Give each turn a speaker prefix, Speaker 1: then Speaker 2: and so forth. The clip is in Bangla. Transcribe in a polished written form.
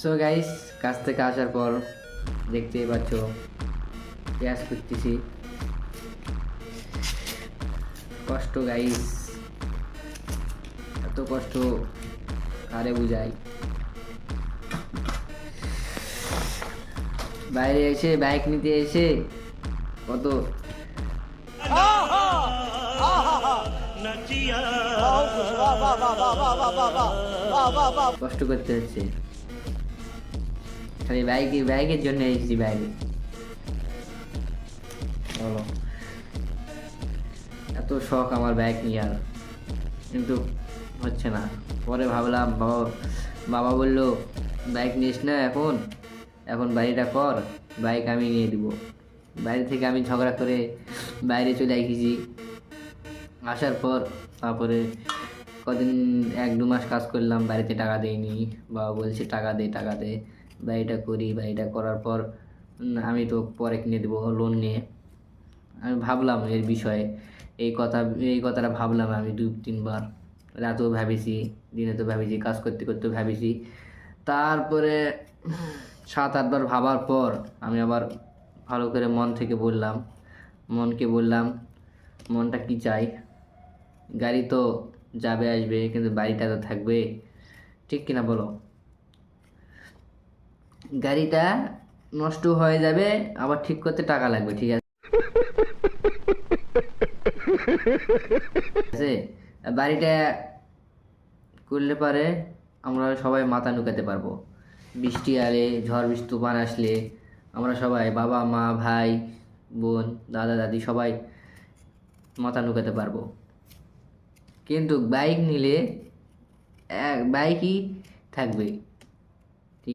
Speaker 1: সো গাইস, কাজ থেকে আসার পর দেখতেই পাচ্ছ পেঁয়াজ করতেছি। কষ্ট গাইস, এত কষ্ট কারে বুঝাই। বাইরে এসে বাইক নিতে এসে কত কষ্ট করতে হচ্ছে। খালি বাইকের জন্য এসেছি বাইরে। বলো, এত শখ আমার বাইক নিয়ে, কিন্তু হচ্ছে না। পরে ভাবলাম বাবা বললো বাইক নিস না, এখন বাড়িটা কর, বাইক আমি নিয়ে দিব। বাইরে থেকে আমি ঝগড়া করে বাইরে চলে এসেছি। আসার পর তারপরে কদিন 1-2 মাস কাজ করলাম, বাড়িতে টাকা দেয়নি। বাবা বলছে টাকা দে, বাড়িটা করি। বাড়িটা করার পর আমি তো পরে কিনে দেবো লোন নিয়ে। আমি ভাবলাম এর বিষয়ে, এই কথাটা ভাবলাম আমি 2-3 বার। রাতেও ভাবিছি, দিনে তো ভাবিছি, কাজ করতে করতেও ভাবিছি। তারপরে 7-8 বার ভাবার পর আমি আবার ভালো করে মনকে বললাম মনটা কি চাই। গাড়ি তো যাবে আসবে, কিন্তু বাড়িটা তো থাকবে, ঠিক কিনা বলো? গাড়িটা নষ্ট হয়ে যাবে, আবার ঠিক করতে টাকা লাগবে, ঠিক আছে? বাড়িটা করলে পারে আমরা সবাই মাথা নুকাতে পারবো। বৃষ্টি এলে, ঝড় বৃষ্টি তুফান আসলে আমরা সবাই, বাবা মা ভাই বোন দাদা দাদি সবাই মাথা নুকাতে পারবো। কিন্তু বাইক নিলে বাইকই থাকবে।